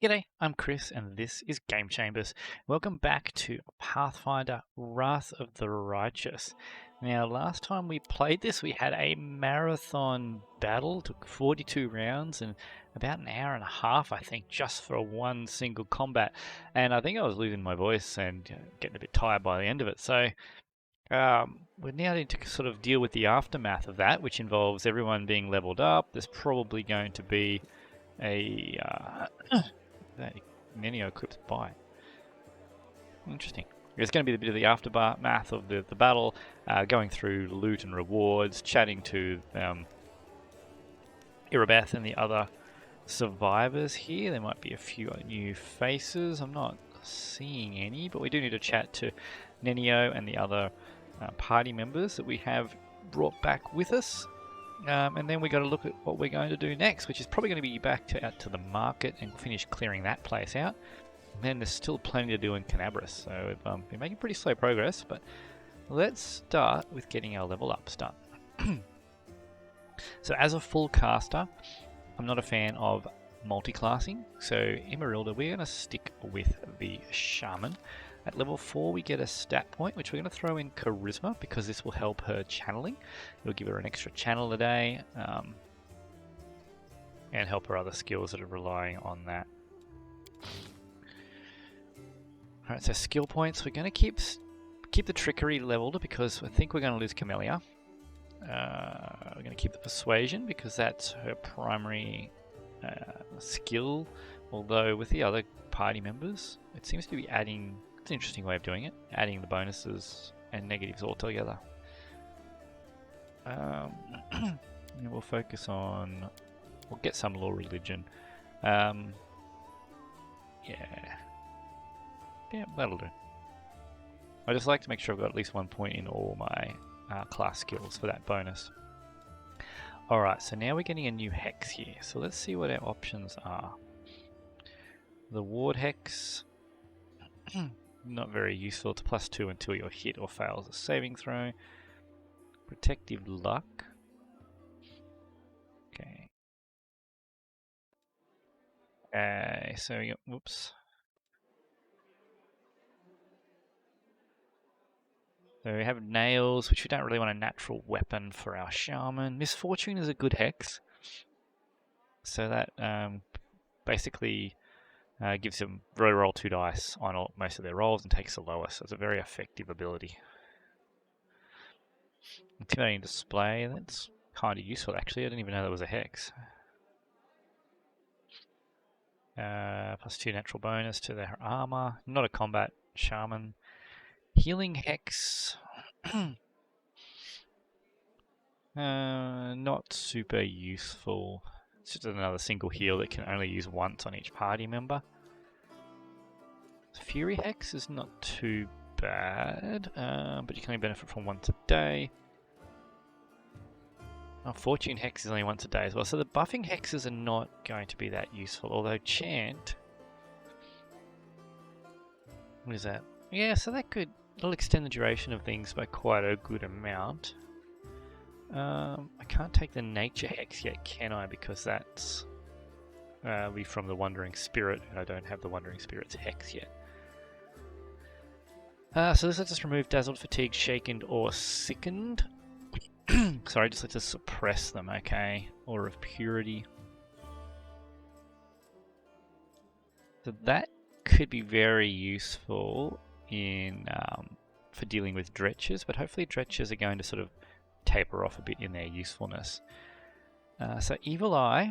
G'day, I'm Chris and this is Game Chambers. Welcome back to Pathfinder Wrath of the Righteous. Now, last time we played this, we had a marathon battle, took 42 rounds and about an hour and a half, I think, just for one single combat. And I think I was losing my voice and getting a bit tired by the end of it. So we now need to sort of deal with the aftermath of that, which involves everyone being leveled up. There's probably going to be a that Nenio equips by. Interesting. It's going to be a bit of the aftermath of the battle, going through loot and rewards, chatting to Irabeth and the other survivors here. There might be a few new faces. I'm not seeing any, but we do need to chat to Nenio and the other party members that we have brought back with us. And then we got to look at what we're going to do next, which is probably going to be back out to the market and finish clearing that place out. And then there's still plenty to do in Canabris, so we've been making pretty slow progress, but let's start with getting our level up start. So as a full caster, I'm not a fan of multi-classing, so in Marilda we're going to stick with the shaman. At level 4 we get a stat point, which we're going to throw in charisma because this will help her channeling. It'll give her an extra channel a day and help her other skills that are relying on that. Alright, so skill points, we're going to keep the trickery leveled because I think we're going to lose Camellia. We're going to keep the persuasion because that's her primary skill, although with the other party members it seems to be adding. It's an interesting way of doing it, adding the bonuses and negatives all together. And we'll focus on, we'll get some law religion. Yeah, that'll do. I just like to make sure I've got at least 1 point in all my class skills for that bonus. Alright, so now we're getting a new hex here, so let's see what our options are. The ward hex, not very useful. It's +2 until you're hit or fails a saving throw. Protective luck. Okay. So we got, whoops. So we have nails, which we don't really want a natural weapon for our shaman. Misfortune is a good hex. So that basically gives them roll 2 dice on most of their rolls and takes the lowest. So it's a very effective ability. Intimidating display, that's kind of useful actually. I didn't even know there was a hex. +2 natural bonus to their armor. Not a combat shaman. Healing hex. Not super useful. It's just another single heal that can only use once on each party member. Fury hex is not too bad, but you can only benefit from once a day. Oh, Fortune hex is only once a day as well, so the buffing hexes are not going to be that useful, although chant... What is that? Yeah, so it'll extend the duration of things by quite a good amount. I can't take the nature hex yet, can I? Because that's be from the Wandering Spirit, and I don't have the Wandering Spirit's hex yet. So this lets us remove dazzled, fatigued, shaken, or sickened. Sorry, just lets us suppress them, okay? Aura of Purity. So that could be very useful in for dealing with dretches, but hopefully dretches are going to sort of taper off a bit in their usefulness. So Evil Eye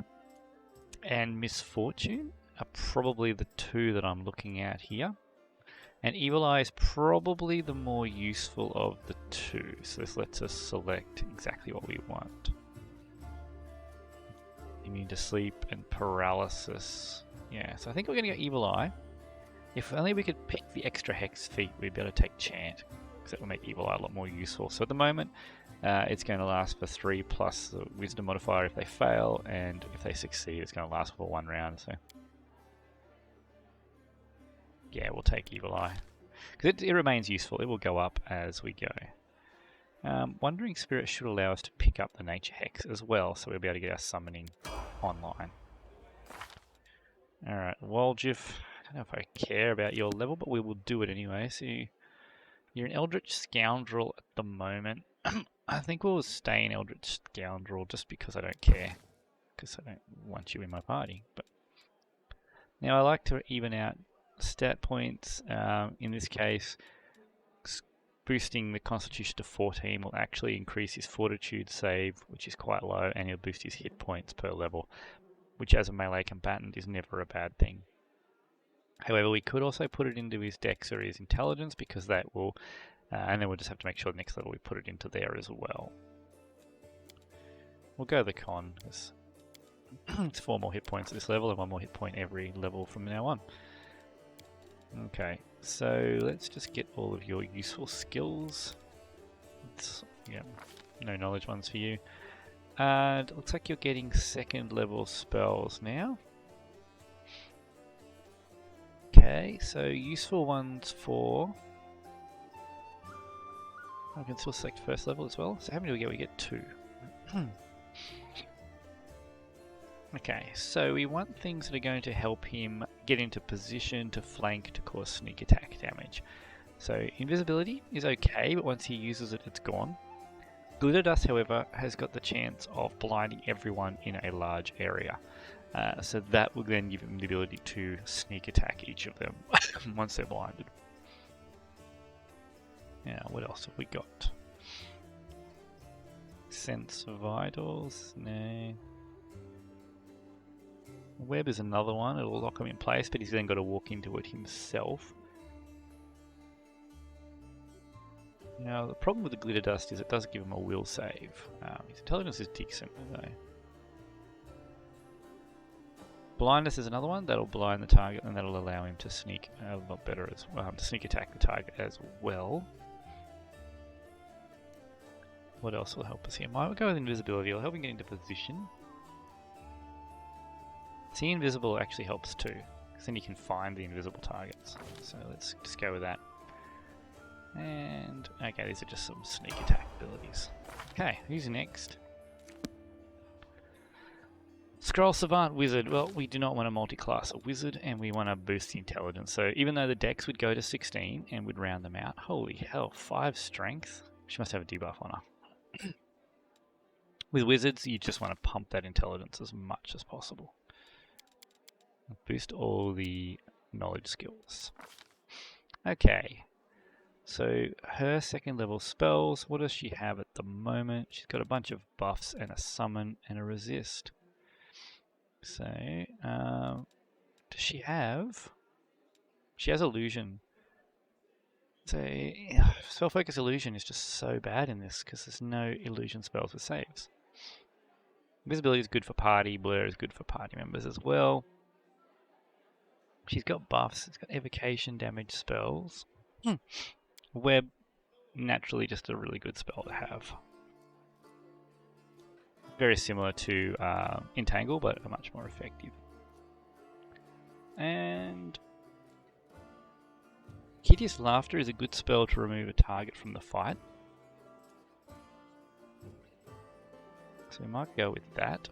and Misfortune are probably the two that I'm looking at here. And Evil Eye is probably the more useful of the two, so this lets us select exactly what we want. Immune to sleep and paralysis. Yeah, so I think we're going to go Evil Eye. If only we could pick the extra hex feat, we'd be able to take Chant, because that will make Evil Eye a lot more useful. So at the moment, it's going to last for 3 plus the Wisdom modifier if they fail, and if they succeed, it's going to last for 1 round. So yeah, we'll take Evil Eye. Because it remains useful. It will go up as we go. Wandering Spirit should allow us to pick up the Nature Hex as well, so we'll be able to get our summoning online. Alright, Waljif, I don't know if I care about your level, but we will do it anyway. So you're an Eldritch Scoundrel at the moment. I think we'll stay in Eldritch Scoundrel just because I don't care. Because I don't want you in my party. But now I like to even out stat points. In this case, boosting the Constitution to 14 will actually increase his Fortitude save, which is quite low, and he'll boost his hit points per level, which as a melee combatant is never a bad thing. However, we could also put it into his Dex or his Intelligence, because that will, and then we'll just have to make sure the next level we put it into there as well. We'll go the con, because it's 4 more hit points at this level and 1 more hit point every level from now on. Okay, so let's just get all of your useful skills. Yeah, no knowledge ones for you. It looks like you're getting 2nd level spells now. Okay, so useful ones for... I can still select 1st level as well. So how many do we get? We get 2. Okay, so we want things that are going to help him get into position to flank to cause sneak attack damage. So invisibility is okay, but once he uses it, it's gone. Glitter Dust, however, has got the chance of blinding everyone in a large area. So that will then give him the ability to sneak attack each of them once they're blinded. Now, what else have we got? Sense Vitals? No. Web is another one, it'll lock him in place, but he's then got to walk into it himself. Now, the problem with the Glitter Dust is it does give him a will save. His intelligence is decent, though. Blindness is another one, that'll blind the target and that'll allow him to sneak a lot better as well, to sneak attack the target as well. What else will help us here? Might go with invisibility, it'll help him get into position. See, invisible actually helps too, because then you can find the invisible targets. So let's just go with that. And, okay, these are just some sneak attack abilities. Okay, who's next? Scroll Savant Wizard. Well, we do not want to multi-class a wizard, and we want to boost the intelligence. So even though the dex would go to 16 and would round them out, holy hell, 5 strength? She must have a debuff on her. With wizards, you just want to pump that intelligence as much as possible. Boost all the knowledge skills. Okay, so her 2nd level spells, what does she have at the moment? She's got a bunch of buffs and a summon and a resist. So, does she have... She has illusion. So, spell focus illusion is just so bad in this because there's no illusion spells with saves. Invisibility is good for party, blur is good for party members as well. She's got buffs, it's got evocation damage spells. Web, naturally just a really good spell to have. Very similar to Entangle, but much more effective. And Hideous Laughter is a good spell to remove a target from the fight. So we might go with that.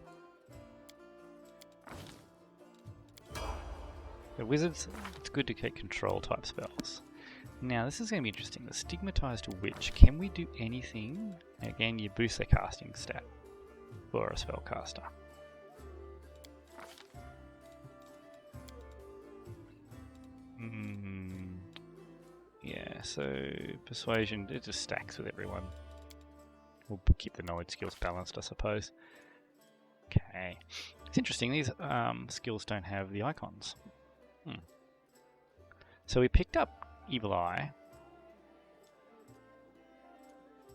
The wizards, it's good to get control type spells. Now this is going to be interesting. The Stigmatized Witch. Can we do anything? Again, you boost their casting stat for a spellcaster. Yeah, so Persuasion, it just stacks with everyone. We'll keep the knowledge skills balanced, I suppose. Okay. It's interesting, these skills don't have the icons. So we picked up Evil Eye.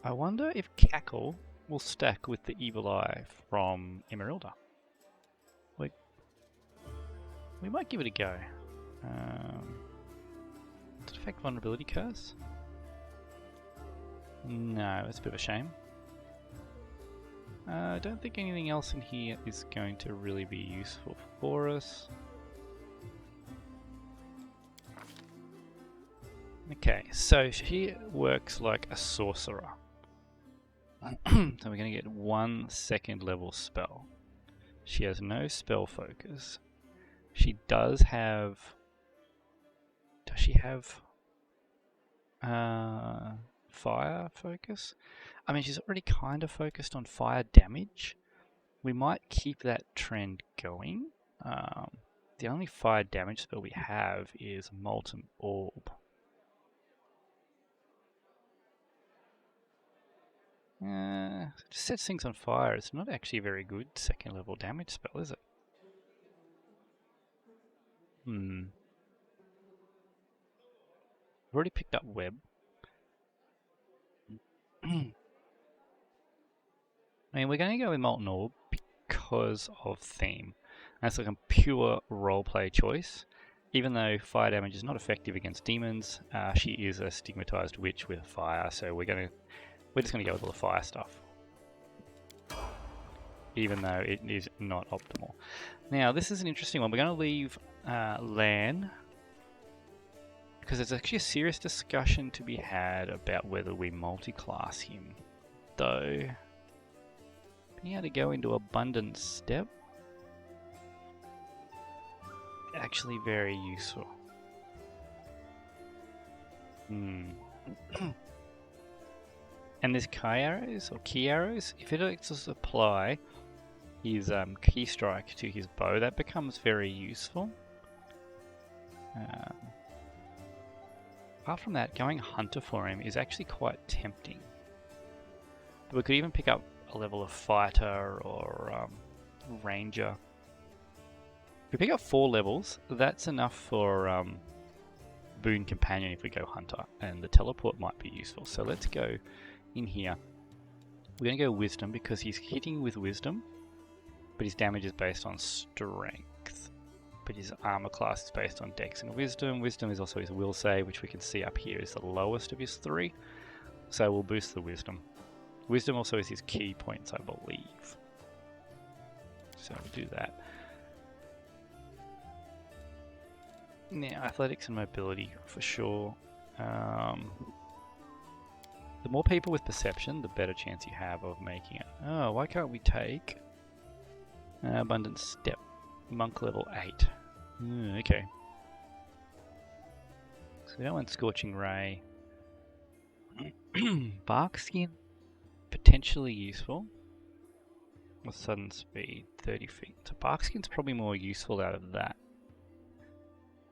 I wonder if Cackle will stack with the Evil Eye from Emeralda. We might give it a go. Does it affect Vulnerability Curse? No, it's a bit of a shame. I don't think anything else in here is going to really be useful for us. Okay, so she works like a sorcerer. So we're going to get 1 2nd level spell. She has no spell focus. She does have... Does she have fire focus? I mean, she's already kind of focused on fire damage. We might keep that trend going. The only fire damage spell we have is Molten Orb. Just sets things on fire. It's not actually a very good second level damage spell, is it? I've already picked up Web. I mean, we're going to go with Molten Orb because of theme. That's like a pure roleplay choice. Even though fire damage is not effective against demons, she is a stigmatized witch with fire, so we're just going to go with all the fire stuff. Even though it is not optimal. Now, this is an interesting one. We're going to leave Lan, because there's actually a serious discussion to be had about whether we multi-class him. Though, being able to go into Abundant Step, actually very useful. And there's key arrows. If it lets us apply his key strike to his bow, that becomes very useful. Apart from that, going hunter for him is actually quite tempting. But we could even pick up a level of fighter or ranger. If we pick up 4 levels, that's enough for boon companion if we go hunter, and the teleport might be useful. So let's go in here. We're going to go wisdom because he's hitting with wisdom, but his damage is based on strength. But his armor class is based on dex and wisdom. Wisdom is also his will save, which we can see up here is the lowest of his 3. So we'll boost the wisdom. Wisdom also is his key points, I believe. So we'll do that. Now, athletics and mobility for sure. The more people with perception, the better chance you have of making it. Oh, why can't we take Abundant Step? Monk level 8. Okay. So we don't want Scorching Ray. Bark Skin, potentially useful. With sudden speed, 30 feet. So Bark Skin's probably more useful out of that.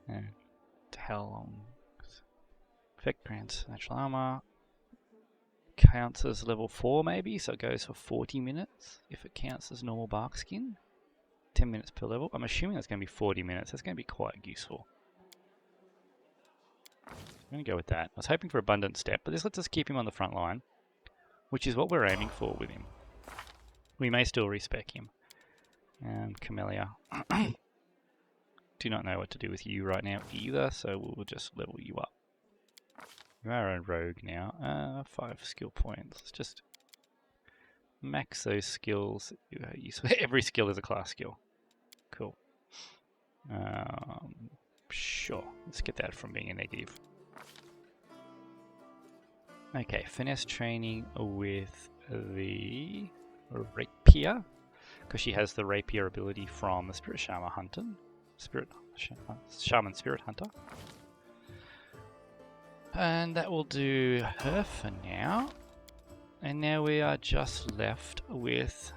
And how long? Effect grants natural armor. Counts as level 4 maybe, so it goes for 40 minutes if it counts as normal Bark Skin. 10 minutes per level. I'm assuming that's going to be 40 minutes. That's going to be quite useful. I'm going to go with that. I was hoping for Abundant Step, but this lets us keep him on the front line, which is what we're aiming for with him. We may still respec him. Camellia. Do not know what to do with you right now either, so we'll just level you up. You are a rogue now. 5 skill points. Let's just max those skills. Every skill is a class skill. Cool. Sure. Let's get that from being a negative. Okay, finesse training with the rapier, because she has the rapier ability from the Spirit Shaman Hunter. Shaman Spirit Hunter. And that will do her for now. And now we are just left with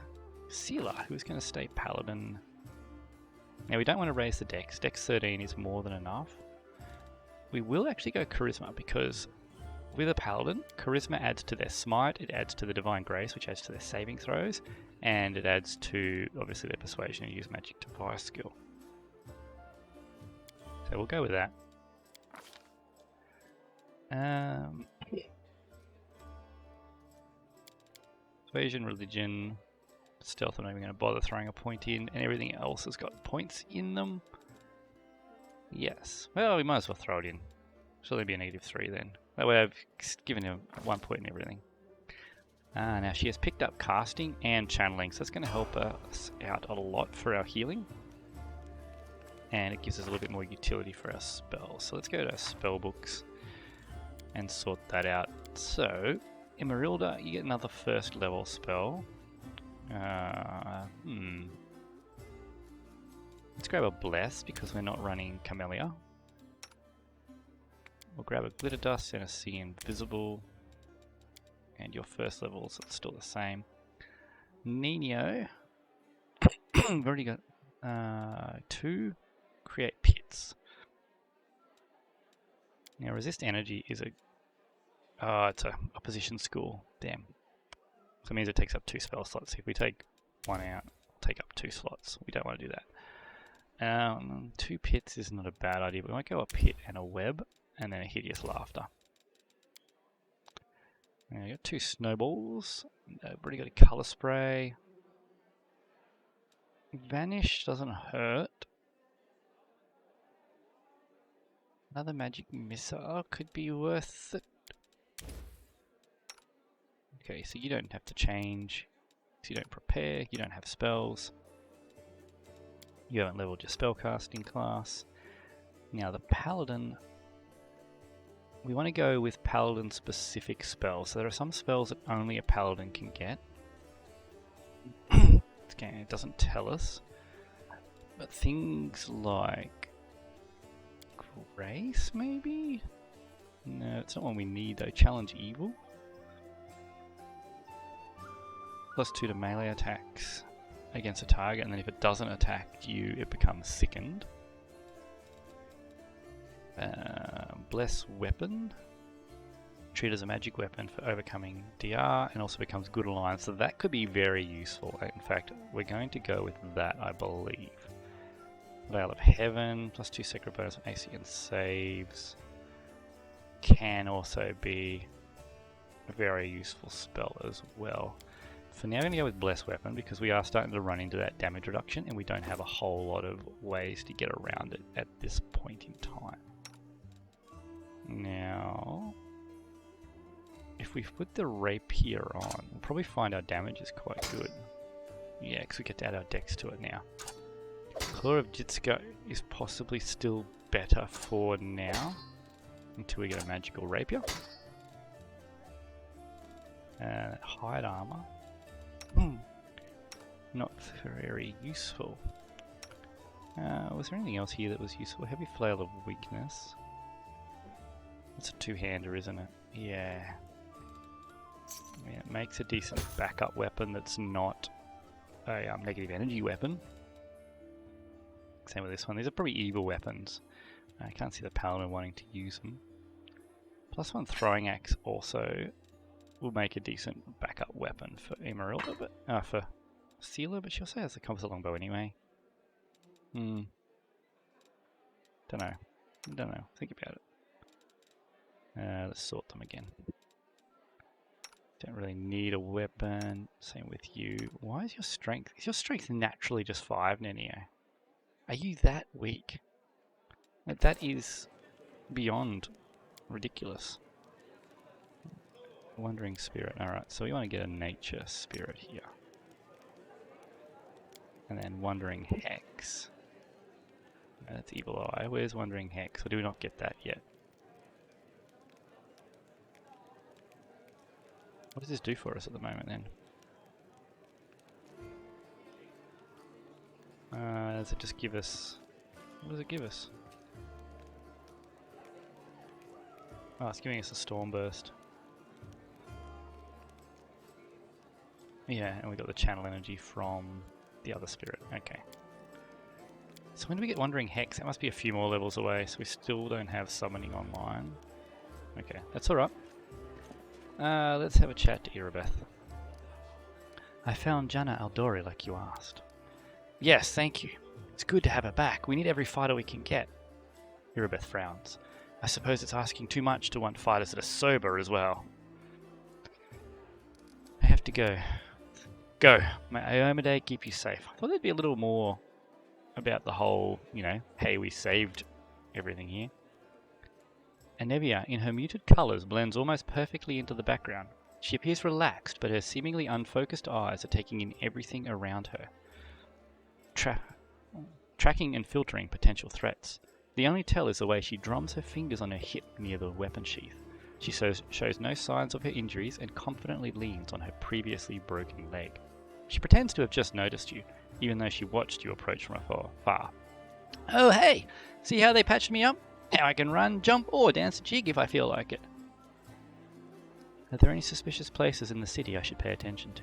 Seela, who's going to stay Paladin. Now we don't want to raise the dex. Dex 13 is more than enough. We will actually go Charisma because with a Paladin, Charisma adds to their Smite, it adds to the Divine Grace, which adds to their saving throws, and it adds to, obviously, their Persuasion and Use Magic Device skill. So we'll go with that. Persuasion, Religion, Stealth, I'm not even going to bother throwing a point in, and everything else has got points in them. Yes. Well, we might as well throw it in. Should only be a -3 then. That way I've given him 1 point in everything. Now she has picked up casting and channeling, so that's going to help us out a lot for our healing. And it gives us a little bit more utility for our spells. So let's go to our spell books and sort that out. So, Emerilda, you get another first level spell. Let's grab a Bless because we're not running Camellia. We'll grab a Glitter Dust and a See Invisible. And your first level, so it's still the same. Nino. We've already got 2. Create Pits. Now Resist Energy is a... Oh, it's a opposition school. Damn. So it means it takes up 2 spell slots. If we take 1 out, it'll take up 2 slots. We don't want to do that. 2 Pits is not a bad idea, but we might go a Pit and a Web, and then a Hideous Laughter. Now we got 2 Snowballs. I've already got a Colour Spray. Vanish doesn't hurt. Another Magic Missile could be worth it. Okay, so you don't have to change. So you don't prepare, you don't have spells. You haven't leveled your spellcasting class. Now the Paladin, we want to go with Paladin specific spells. So there are some spells that only a Paladin can get. Okay, it doesn't tell us. But things like Grace, maybe? No, it's not one we need though. Challenge Evil. +2 to melee attacks against a target, and then if it doesn't attack you, it becomes sickened. Bless Weapon. Treat as a magic weapon for overcoming DR, and also becomes Good Alliance, so that could be very useful. In fact, we're going to go with that, I believe. Veil of Heaven, +2 sacred bonus on AC and saves. Can also be a very useful spell as well. For now, I'm going to go with Bless Weapon because we are starting to run into that damage reduction and we don't have a whole lot of ways to get around it at this point in time. Now, if we put the Rapier on, we'll probably find our damage is quite good. Yeah, because we get to add our dex to it now. Claw of Jitsuka is possibly still better for now, until we get a magical Rapier. Hide Armor. Not very useful. Was there anything else here that was useful? Heavy Flail of Weakness. It's a 2-hander, isn't it? Yeah. It makes a decent backup weapon that's not a negative energy weapon. Same with this one. These are probably evil weapons. I can't see the Paladin wanting to use them. +1 Throwing Axe also will make a decent backup weapon for Emeralda, but for Sealer, but she also has the Compass Longbow anyway. Don't know. Think about it. Let's sort them again. Don't really need a weapon. Same with you. Why is your strength? Is your strength naturally just 5, Nenio? Are you that weak? That is beyond ridiculous. Wandering Spirit. Alright, so we want to get a Nature Spirit here. And then Wandering Hex. That's Evil Eye. Where's Wandering Hex? Or do we not get that yet? What does this do for us at the moment then? Does it just give us... What does it give us? Oh, it's giving us a Storm Burst. Yeah, and we got the channel energy from the other spirit. Okay. So when do we get Wandering Hex? That must be a few more levels away, so we still don't have summoning online. Okay, that's alright. Let's have a chat to Irabeth. I found Janna Aldori like you asked. Yes, thank you. It's good to have her back. We need every fighter we can get. Irabeth frowns. I suppose it's asking too much to want fighters that are sober as well. I have to go. Go. May Iomade keep you safe. I thought there'd be a little more about the whole, hey, we saved everything here. Anevia, in her muted colours, blends almost perfectly into the background. She appears relaxed, but her seemingly unfocused eyes are taking in everything around her. Tracking and filtering potential threats. The only tell is the way she drums her fingers on her hip near the weapon sheath. She shows no signs of her injuries and confidently leans on her previously broken leg. She pretends to have just noticed you, even though she watched you approach from afar. Oh hey, see how they patched me up? Now I can run, jump, or dance a jig if I feel like it. Are there any suspicious places in the city I should pay attention to?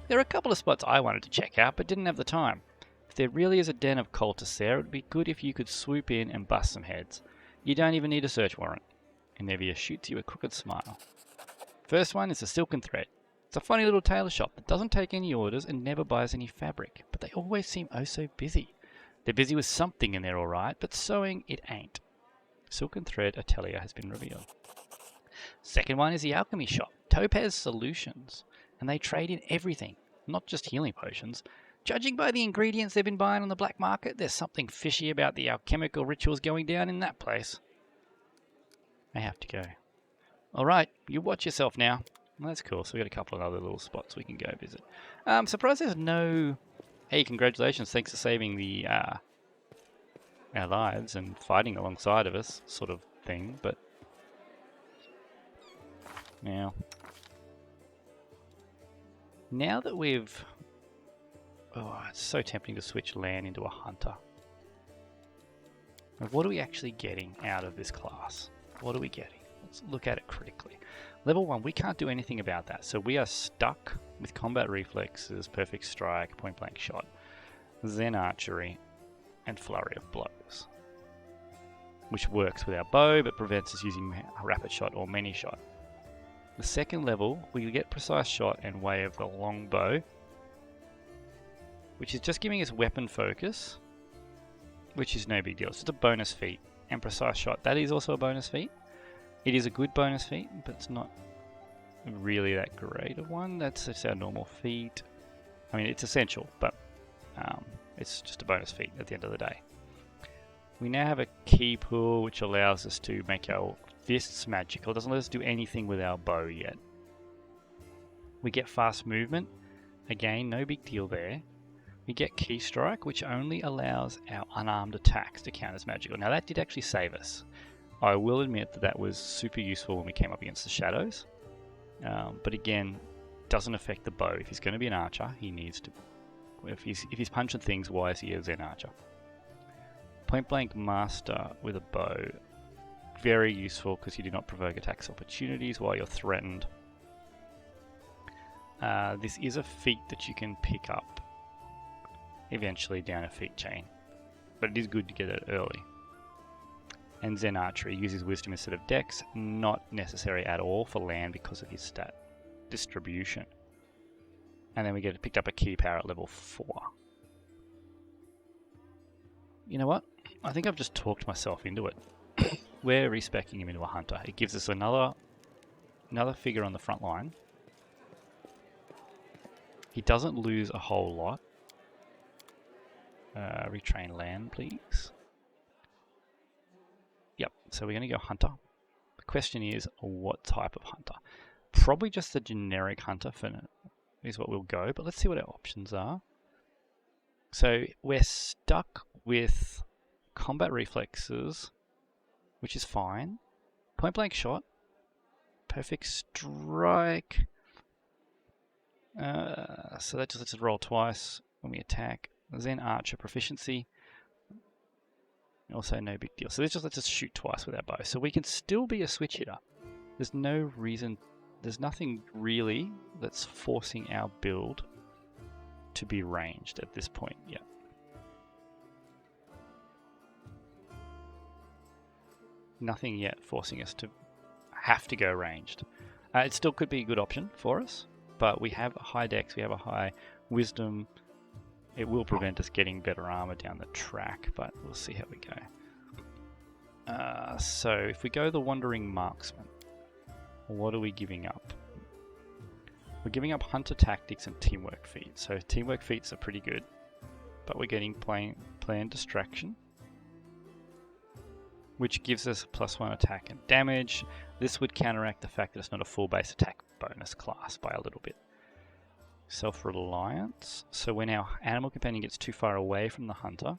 There are a couple of spots I wanted to check out, but didn't have the time. If there really is a den of cultists there, it would be good if you could swoop in and bust some heads. You don't even need a search warrant. And Nevia shoots you a crooked smile. First one is the Silken Thread. It's a funny little tailor shop that doesn't take any orders and never buys any fabric, but they always seem oh so busy. They're busy with something in there alright, but sewing it ain't. Silken Thread Atelier has been revealed. Second one is the alchemy shop, Topaz Solutions, and they trade in everything, not just healing potions. Judging by the ingredients they've been buying on the black market, there's something fishy about the alchemical rituals going down in that place. I have to go. Alright, you watch yourself now. Well, that's cool, so we got a couple of other little spots we can go visit. Surprised there's no... Hey, congratulations, thanks for saving the our lives and fighting alongside of us, sort of thing, but... Now that we've... Oh, it's so tempting to switch land into a hunter. What are we actually getting out of this class? What are we getting? Let's look at it critically. Level 1, we can't do anything about that, so we are stuck with combat reflexes, perfect strike, point blank shot, Zen archery, and flurry of blows. Which works with our bow, but prevents us using rapid shot or many shot. The second level, we get precise shot and way of the long bow, which is just giving us weapon focus, which is no big deal. It's just a bonus feat. And precise shot, that is also a bonus feat. It is a good bonus feat, but it's not really that great of one. That's our normal feat. I mean, it's essential, but it's just a bonus feat at the end of the day. We now have a key pool, which allows us to make our fists magical. It doesn't let us do anything with our bow yet. We get fast movement. Again, no big deal there. We get Key Strike, which only allows our unarmed attacks to count as magical. Now that did actually save us. I will admit that that was super useful when we came up against the shadows. But again, doesn't affect the bow. If he's going to be an archer, he needs to... If he's punching things, why is he a Zen archer? Point Blank Master with a bow. Very useful because you do not provoke attacks opportunities while you're threatened. This is a feat that you can pick up eventually down a feat chain, but it is good to get it early. And Zen Archery uses Wisdom instead of Dex, not necessary at all for land because of his stat distribution. And then we get picked up a Key Power at level 4. You know what? I think I've just talked myself into it. We're respecking him into a hunter. It gives us another figure on the front line. He doesn't lose a whole lot. Retrain land, please. Yep, so we're going to go hunter. The question is, what type of hunter? Probably just the generic hunter for now is what we'll go, but let's see what our options are. So we're stuck with combat reflexes, which is fine. Point blank shot. Perfect strike. So that just lets us roll twice when we attack. Zen Archer proficiency. Also no big deal. So this just lets us shoot twice with our bow. So we can still be a switch hitter. There's no reason, there's nothing really that's forcing our build to be ranged at this point yet. Nothing yet forcing us to have to go ranged. It still could be a good option for us, but we have a high dex, we have a high wisdom. It will prevent us getting better armor down the track, but we'll see how we go. So if we go the Wandering Marksman, what are we giving up? We're giving up Hunter Tactics and Teamwork Feats. So Teamwork Feats are pretty good, but we're getting Planned Distraction, which gives us +1 attack and damage. This would counteract the fact that it's not a full base attack bonus class by a little bit. Self-reliance. So when our animal companion gets too far away from the hunter,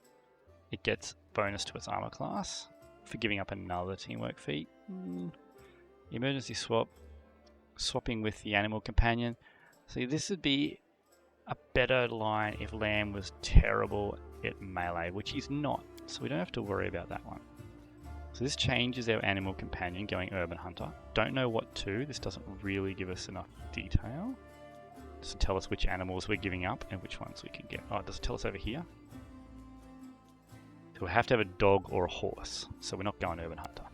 it gets bonus to its armor class for giving up another teamwork feat. Emergency swap. Swapping with the animal companion. See, this would be a better line if Lamb was terrible at melee, which he's not. so we don't have to worry about that one. So this changes our animal companion going urban hunter. Don't know what to. This doesn't really give us enough detail. Doesn't tell us which animals we're giving up and which ones we can get. Oh, does it tell us over here? So we have to have a dog or a horse. So we're not going urban hunter.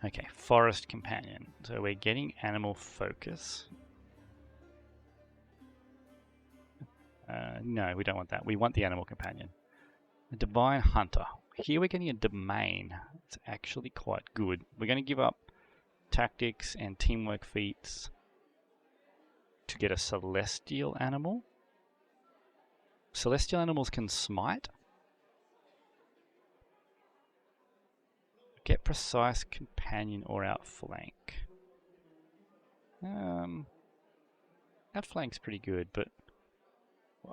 Okay, forest companion. So we're getting animal focus. No, we don't want that. We want the animal companion. The divine hunter. Here we're getting a domain. It's actually quite good. We're going to give up tactics and teamwork feats to get a celestial animal. Celestial animals can smite. Get precise companion or outflank. Outflank's pretty good, but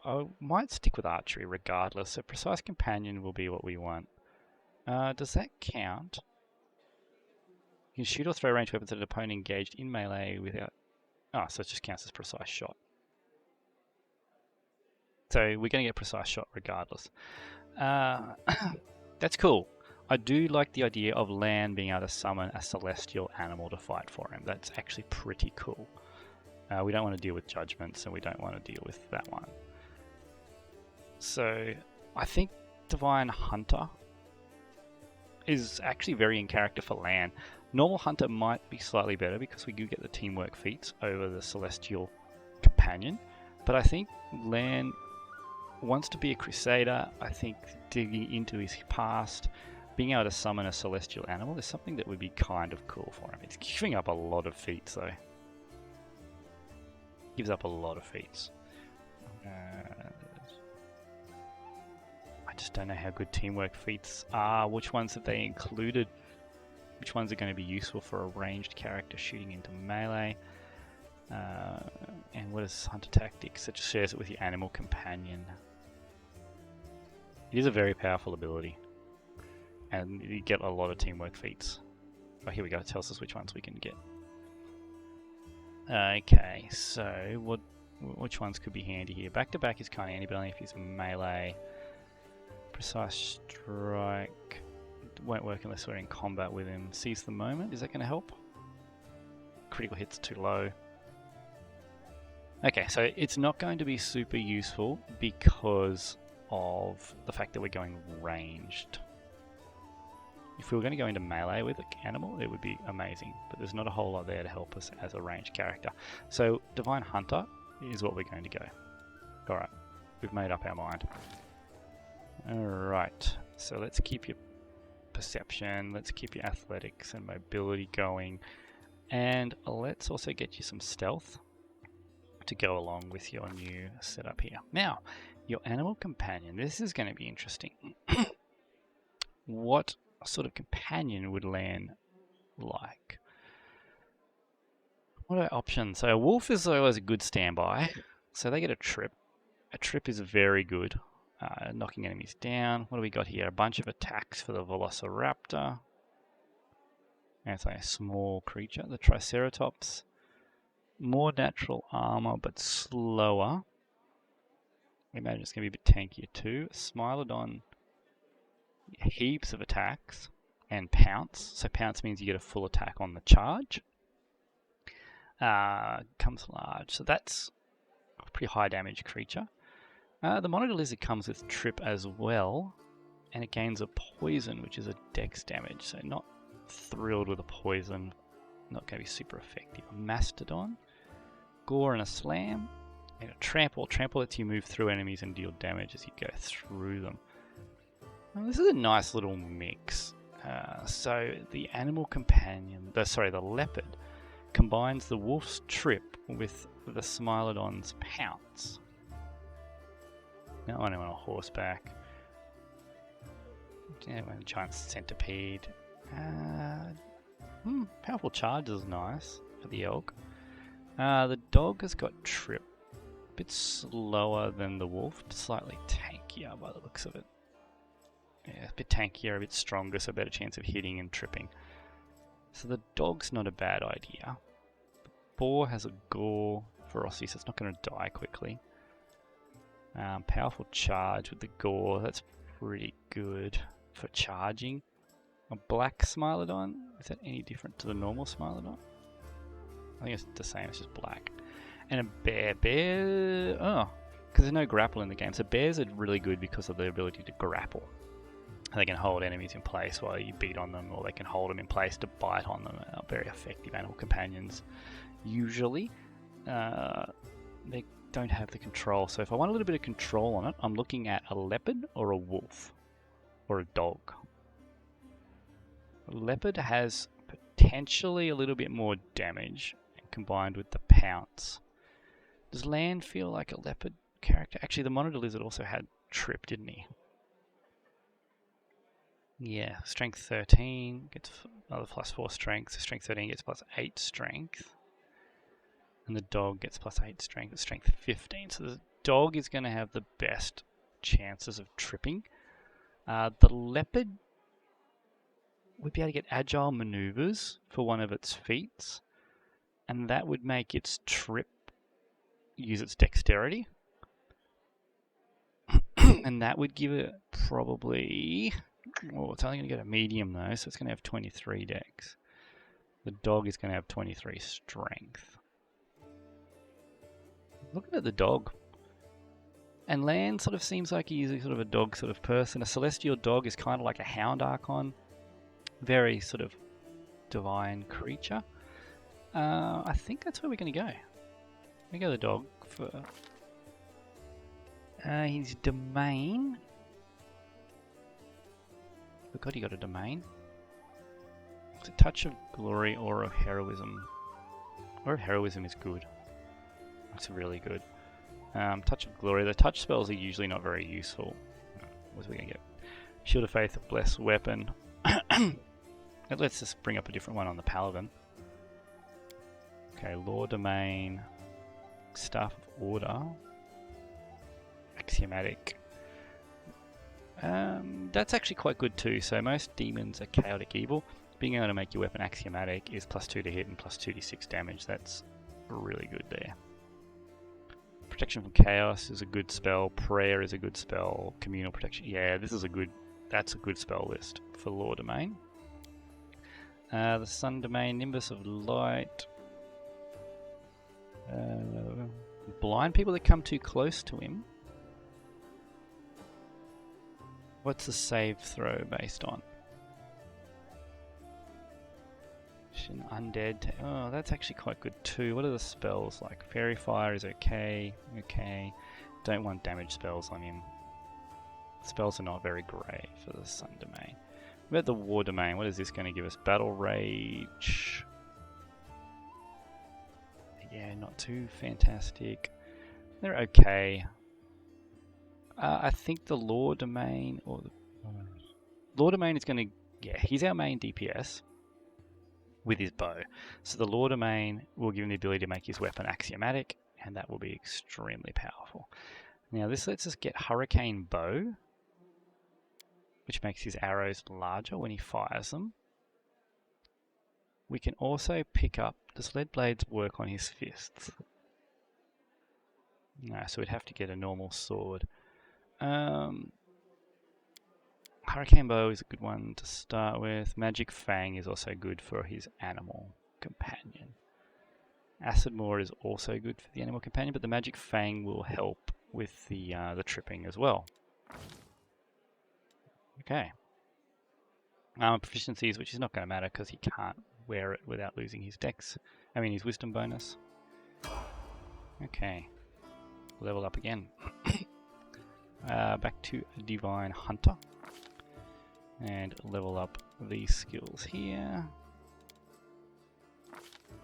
I might stick with archery regardless. So precise companion will be what we want. Does that count? You can shoot or throw ranged weapons at an opponent engaged in melee without... Oh, so it just counts as precise shot. So we're going to get precise shot regardless. That's cool. I do like the idea of Lan being able to summon a celestial animal to fight for him. That's actually pretty cool. We don't want to deal with judgments, and we don't want to deal with that one. So I think Divine Hunter is actually very in character for Lan. Normal Hunter might be slightly better because we do get the teamwork feats over the Celestial Companion. But I think Lan wants to be a Crusader. I think digging into his past, being able to summon a celestial animal is something that would be kind of cool for him. It's giving up a lot of feats though. Gives up a lot of feats. I just don't know how good teamwork feats are. Which ones have they included? Which ones are going to be useful for a ranged character shooting into melee? And what is Hunter Tactics? It just shares it with your animal companion. It is a very powerful ability. And you get a lot of teamwork feats. Oh, here we go. It tells us which ones we can get. Okay, so which ones could be handy here? Back to back is kind of handy, but only if he's melee. Precise strike won't work unless we're in combat with him. Seize the moment. Is that going to help? Critical hits too low. Okay, so it's not going to be super useful because of the fact that we're going ranged. If we were going to go into melee with an animal, it would be amazing, but there's not a whole lot there to help us as a ranged character. So Divine Hunter is what we're going to go. Alright, we've made up our mind. Alright, so let's keep your perception, let's keep your athletics and mobility going, and let's also get you some stealth to go along with your new setup here. Now, your animal companion, this is going to be interesting. What sort of companion would Lan like? What are options? So a wolf is always a good standby. So they get a trip. A trip is very good. Knocking enemies down. What do we got here? A bunch of attacks for the Velociraptor. And it's like a small creature. The Triceratops. More natural armor, but slower. I imagine it's going to be a bit tankier too. Smilodon. Heaps of attacks and pounce. So pounce means you get a full attack on the charge. Comes large. So that's a pretty high damage creature. The Monitor Lizard comes with trip as well, and it gains a poison, which is a dex damage. So not thrilled with a poison. Not going to be super effective. Mastodon, gore and a slam, and a trample. Trample lets you move through enemies and deal damage as you go through them. Well, this is a nice little mix. So the animal companion, the leopard, combines the wolf's trip with the Smilodon's pounce. Now I know on a horseback. Yeah, a giant centipede. Powerful charge is nice for the elk. The dog has got trip. A bit slower than the wolf, but slightly tankier by the looks of it. Yeah, a bit tankier, a bit stronger, so a better chance of hitting and tripping. So the dog's not a bad idea. The boar has a gore ferocity, so it's not going to die quickly. Powerful charge with the gore. That's pretty good for charging. A black Smilodon, is that any different to the normal Smilodon? I think it's the same, it's just black. And a bear, oh, because there's no grapple in the game. So bears are really good because of the ability to grapple. They can hold enemies in place while you beat on them, or they can hold them in place to bite on them. Very effective animal companions. Usually, they don't have the control. So if I want a little bit of control on it, I'm looking at a leopard or a wolf or a dog. A leopard has potentially a little bit more damage combined with the pounce. Does Land feel like a leopard character? Actually, the monitor lizard also had trip, didn't he? Yeah, strength 13 gets another +4 strength. So strength 13 gets +8 strength. And the dog gets +8 strength, strength 15. So the dog is going to have the best chances of tripping. The leopard would be able to get agile maneuvers for one of its feats. And that would make its trip use its dexterity. And that would give it probably... Oh, it's only going to get a medium though, so it's going to have 23 dex. The dog is going to have 23 strength. Looking at the dog. And Land sort of seems like he's sort of a dog sort of person. A celestial dog is kind of like a hound archon. Very sort of divine creature. I think that's where we're going to go. We go the dog for his domain. Oh god, he got a domain. It's a touch of glory or of heroism. Or of heroism is good. That's really good. Touch of glory. The touch spells are usually not very useful. What's we gonna get? Shield of Faith, Bless Weapon. Let's just bring up a different one on the Paladin. Okay, Law Domain, Staff of Order, Axiomatic. That's actually quite good too. So most demons are chaotic evil. Being able to make your weapon axiomatic is +2 to hit and +2d6 damage. That's really good there. Protection from Chaos is a good spell. Prayer is a good spell. Communal Protection. Yeah, that's a good spell list for Law Domain. The Sun Domain, Nimbus of Light. Blind people that come too close to him. What's the save throw based on? Undead. Oh, that's actually quite good too. What are the spells like? Fairy Fire is okay. Okay. Don't want damage spells on him. Spells are not very great for the Sun Domain. What about the War Domain? What is this going to give us? Battle Rage. Yeah, not too fantastic. They're okay. I think the Law Domain or the Law Domain is going to... Yeah, he's our main DPS with his bow. So the Law Domain will give him the ability to make his weapon axiomatic, and that will be extremely powerful. Now this lets us get Hurricane Bow, which makes his arrows larger when he fires them. We can also pick up... Does Lead Blades work on his fists? No, so we'd have to get a normal sword. Hurricane Bow is a good one to start with. Magic Fang is also good for his animal companion. Acid Maw is also good for the animal companion, but the Magic Fang will help with the tripping as well. Okay. Proficiencies, which is not going to matter because he can't wear it without losing his dex. I mean his wisdom bonus. Okay. Level up again. Back to Divine Hunter. And level up these skills here.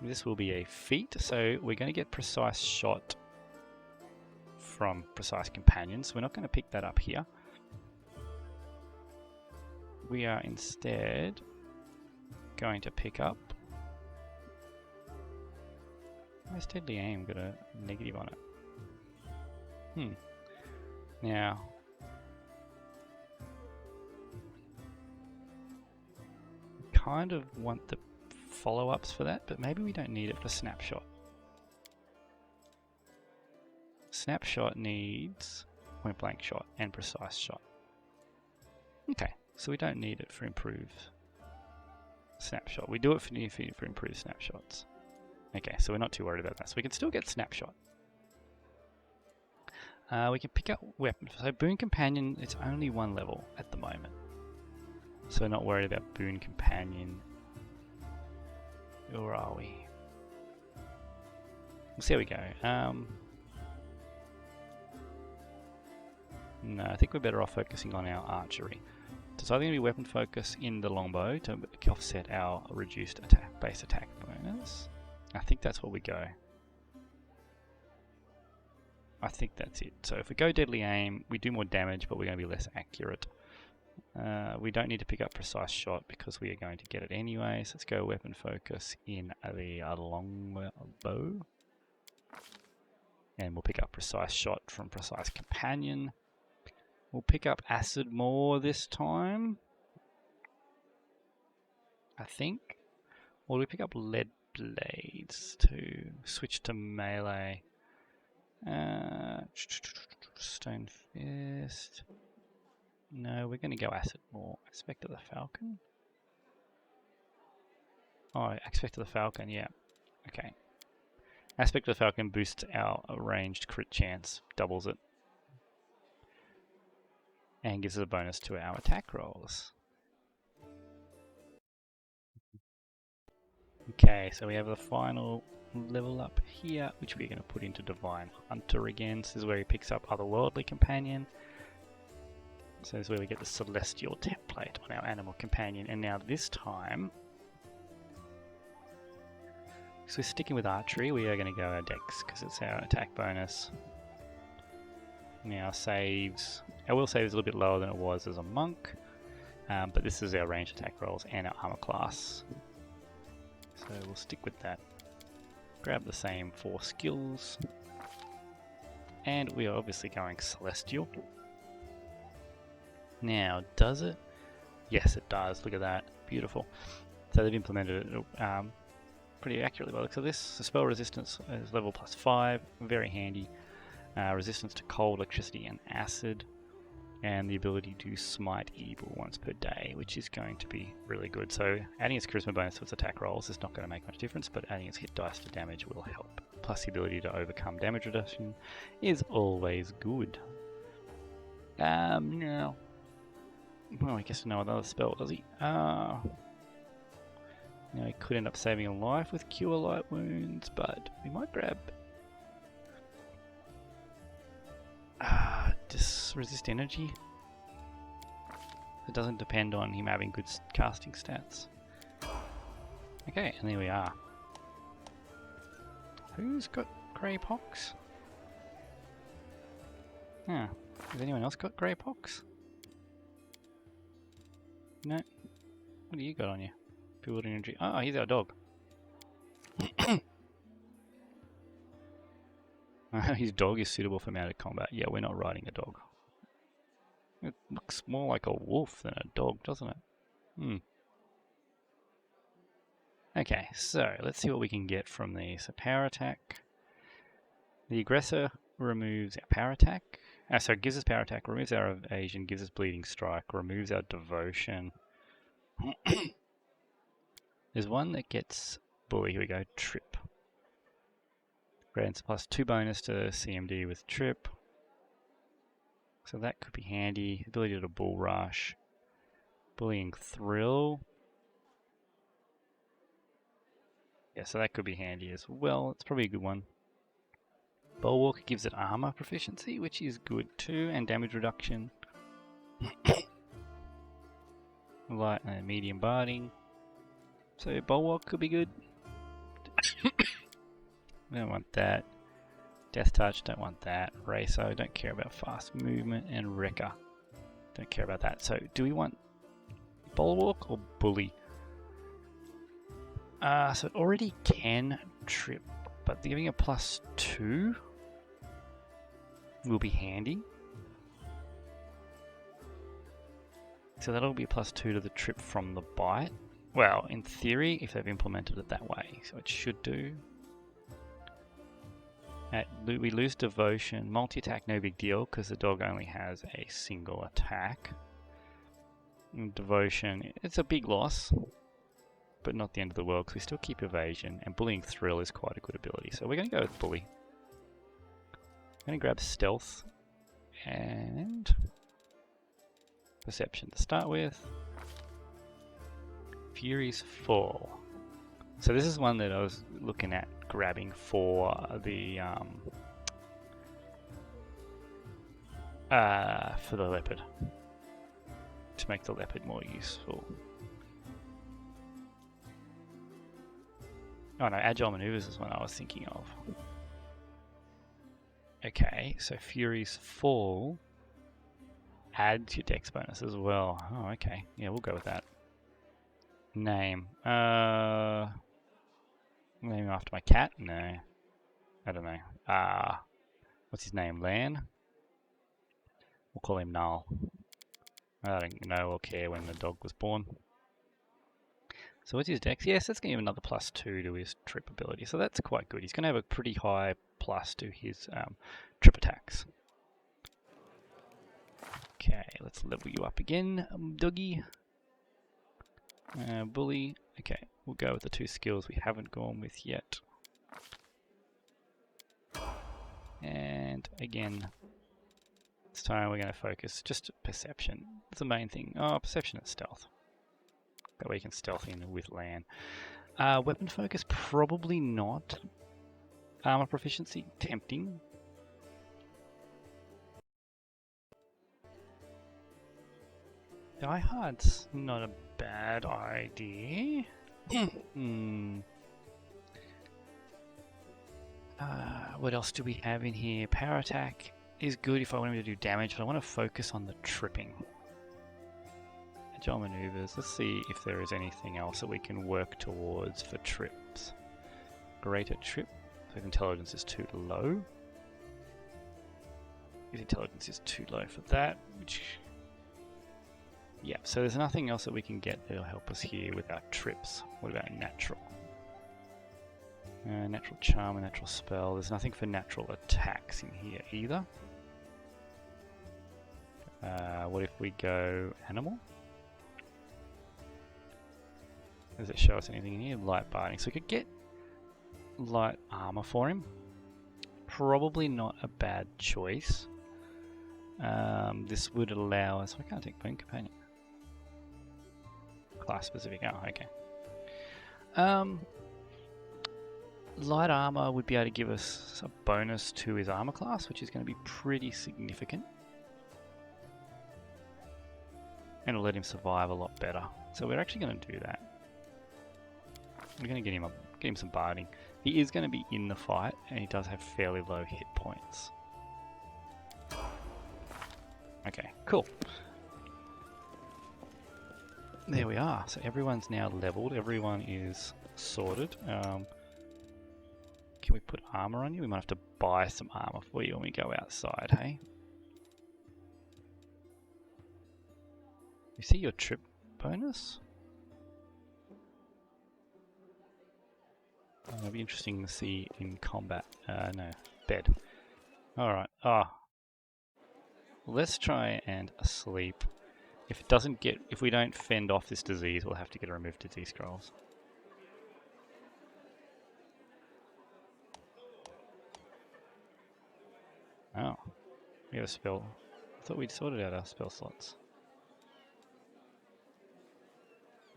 This will be a feat, so we're going to get Precise Shot from Precise Companions. We're not going to pick that up here. We are instead going to pick up... Where's Deadly Aim got a negative on it? Now... kind of want the follow-ups for that, but maybe we don't need it for Snapshot. Snapshot needs Point Blank Shot and Precise Shot. Okay, so we don't need it for improved snapshot. We do it for improved snapshots. Okay, so we're not too worried about that. So we can still get snapshot. We can pick up weapons. So Boon Companion, it's only 1 level at the moment. So not worried about Boon Companion. Where are we? We'll see how we go. No, I think we're better off focusing on our archery. So it's either going to be weapon focus in the longbow to offset our reduced base attack bonus. I think that's what we go. I think that's it. So if we go deadly aim, we do more damage, but we're going to be less accurate. We don't need to pick up precise shot because we are going to get it anyway. So let's go weapon focus in the longbow. And we'll pick up precise shot from precise companion. We'll pick up acid more this time, I think. Or do we pick up lead blades to switch to melee? Stone fist. No, we're going to go acid more. Aspect of the Falcon. Oh, Aspect of the Falcon, yeah. Okay. Aspect of the Falcon boosts our ranged crit chance, doubles it. And gives us a bonus to our attack rolls. Okay, so we have the final level up here, which we're going to put into Divine Hunter again. So this is where he picks up Otherworldly Companion. So this is where we get the Celestial template on our Animal Companion. And now this time, so we're sticking with archery, we are going to go our Dex because it's our attack bonus. Now saves, our will save is a little bit lower than it was as a monk, but this is our ranged attack rolls and our armor class. So we'll stick with that. Grab the same 4 skills. And we are obviously going Celestial. Now, does it? Yes, it does. Look at that. Beautiful. So they've implemented it pretty accurately by the looks of this. So spell resistance is level +5. Very handy. Resistance to cold, electricity, and acid. And the ability to smite evil once per day, which is going to be really good. So adding its charisma bonus to its attack rolls is not going to make much difference, but adding its hit dice to damage will help. Plus the ability to overcome damage reduction is always good. No. Well, I guess no other spell, does he? Now he could end up saving a life with Cure Light Wounds, but we might grab... resist energy. It doesn't depend on him having good casting stats. Okay, and there we are. Who's got grey pox? Huh. Has anyone else got grey pox? No. What do you got on you? Build energy. Oh, he's our dog. His dog is suitable for mounted combat. Yeah, we're not riding a dog. It looks more like a wolf than a dog, doesn't it? Okay, so let's see what we can get from these. So power attack. The aggressor removes our power attack. So it gives us power attack, removes our evasion, gives us bleeding strike, removes our devotion. There's one that gets bully. Here we go. Trip. Grants +2 bonus to CMD with trip. So that could be handy. Ability to bull rush. Bullying thrill. Yeah, so that could be handy as well. It's probably a good one. Bulwark gives it armor proficiency, which is good too, and damage reduction. Light and medium barding. So Bulwark could be good. Don't want that. Death Touch, don't want that. Racer, don't care about fast movement. And Wrecker, don't care about that. So do we want Bulwark or Bully? So it already can trip, but giving a +2 will be handy. So that'll be a +2 to the trip from the bite. Well, in theory, if they've implemented it that way, so it should do. We lose devotion. Multi-attack, no big deal, because the dog only has a single attack. And devotion, it's a big loss, but not the end of the world because we still keep evasion, and bullying thrill is quite a good ability. So we're going to go with bully. I'm going to grab stealth and perception to start with. Fury's Fall. So this is one that I was looking at grabbing for the leopard, to make the leopard more useful. Oh no, agile maneuvers is one I was thinking of. Okay, so Fury's Fall adds your dex bonus as well. Oh, okay. Yeah, we'll go with that. Name. Name after my cat? No. I don't know. What's his name? Lan? We'll call him Null. I don't know or care when the dog was born. So what's his dex? Yes, that's going to give another +2 to his trip ability. So that's quite good. He's going to have a pretty high plus to his trip attacks. Okay, let's level you up again, doggy. Bully. Okay, we'll go with the 2 skills we haven't gone with yet. And again, this time we're going to focus just perception. That's the main thing. Oh, perception and stealth. That way you can stealth in with Lan. Weapon focus, probably not. Armor proficiency, tempting. Die Hard's not a bad idea. What else do we have in here? Power attack is good if I want him to do damage, but I want to focus on the tripping. Agile maneuvers. Let's see if there is anything else that we can work towards for trips. Greater trip. So his intelligence is too low. His intelligence is too low for that, which... yeah, so there's nothing else that we can get that'll help us here with our trips. What about natural? Natural charm and natural spell. There's nothing for natural attacks in here either. What if we go animal? Does it show us anything in here? Light biting. So we could get light armor for him. Probably not a bad choice. This would allow us... I can't take Boon Companion. Class specific. Oh, okay. Light armor would be able to give us a bonus to his armor class, which is going to be pretty significant. And it'll let him survive a lot better. So we're actually going to do that. We're going to get him some barding. He is going to be in the fight, and he does have fairly low hit points. Okay, cool. There we are. So everyone's now leveled. Everyone is sorted. Can we put armor on you? We might have to buy some armor for you when we go outside, hey? You see your trip bonus? It'll be interesting to see in combat. No, bed. Alright. Let's try and sleep. If we don't fend off this disease, we'll have to get a removed disease scrolls. Oh, we have a spell. I thought we'd sorted out our spell slots.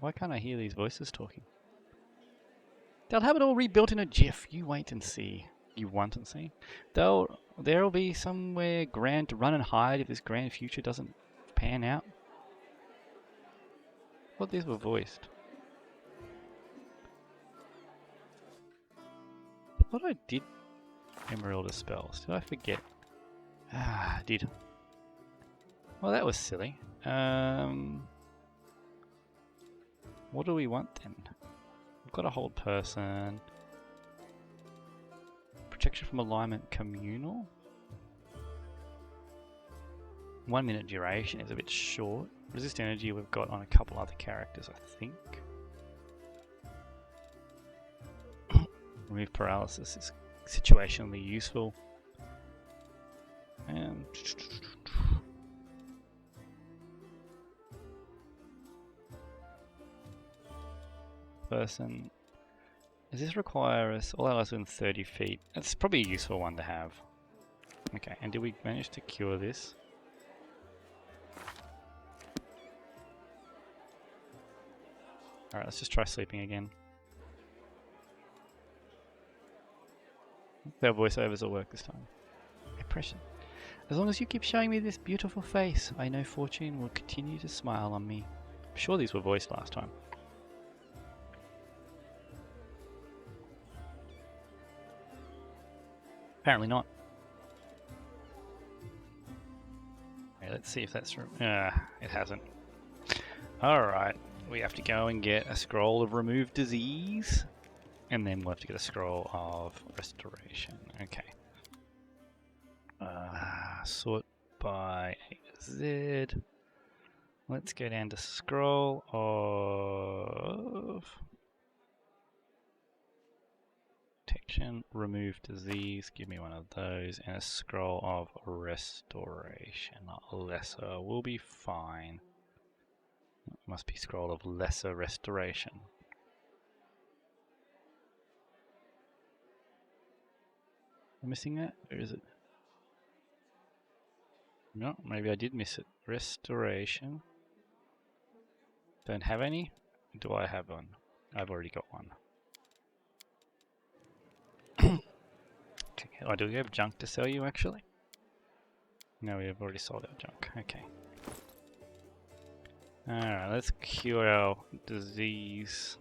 Why can't I hear these voices talking? They'll have it all rebuilt in a jiff. You wait and see. You want and see. There'll be somewhere grand to run and hide if this grand future doesn't pan out. I thought these were voiced. I thought I did Emerald spells. Did I forget? Ah, I did. Well, that was silly. What do we want then? We've got a hold person. Protection from alignment communal. 1 minute duration is a bit short. Resist energy we've got on a couple other characters, I think. Remove paralysis is situationally useful. person. Does this require us all allies within 30 feet? That's probably a useful one to have. Okay, and did we manage to cure this? Alright, let's just try sleeping again. Their voiceovers will work this time. Impression. As long as you keep showing me this beautiful face, I know fortune will continue to smile on me. I'm sure these were voiced last time. Apparently not. Okay, let's see if that's true. It hasn't. Alright, we have to go and get a scroll of remove disease. And then we'll have to get a scroll of restoration. Okay. Sort by A to Z. Let's go down to scroll of protection, remove disease, give me one of those, and a scroll of restoration. Lesser will be fine. Must be scroll of lesser restoration. Am I missing that? Or is it? No, maybe I did miss it. Restoration. Don't have any? Do I have one? I've already got one. Okay, oh, do we have junk to sell you actually? No, we have already sold our junk. Okay. Alright, let's cure our disease.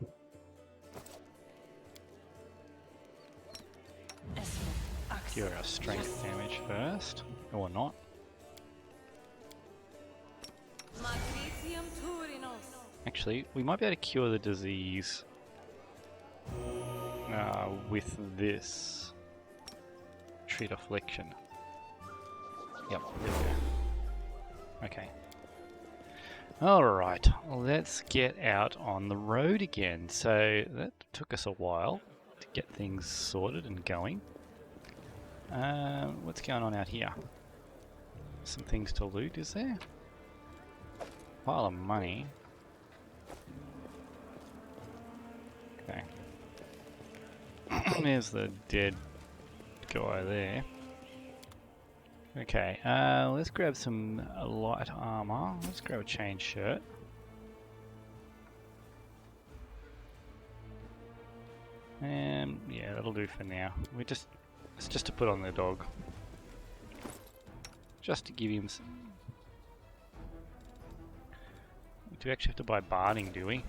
Cure our strength damage first. Or not. Actually, we might be able to cure the disease with this. Treat affliction. Yep, there we go. Okay. Alright, let's get out on the road again. So that took us a while to get things sorted and going. What's going on out here? Some things to loot, is there? Pile of money. Okay. There's the dead guy there. Okay, let's grab some light armor. Let's grab a chain shirt. And yeah, that'll do for now. It's just to put on the dog. Just to give him some... Do we actually have to buy barding, do we?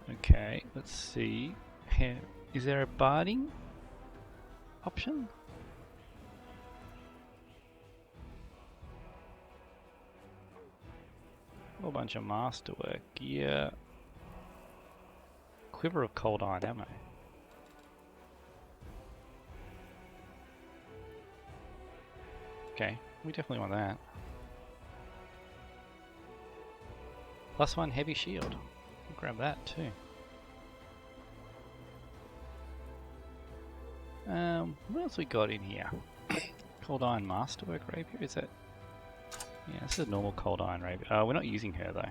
Okay, let's see. Is there a barding option? A whole bunch of masterwork, yeah. Quiver of cold iron ammo. Okay, we definitely want that. +1 heavy shield. We'll grab that too. What else we got in here? Cold iron masterwork rapier, is that? Yeah, this is a normal cold iron rapier. We're not using her though.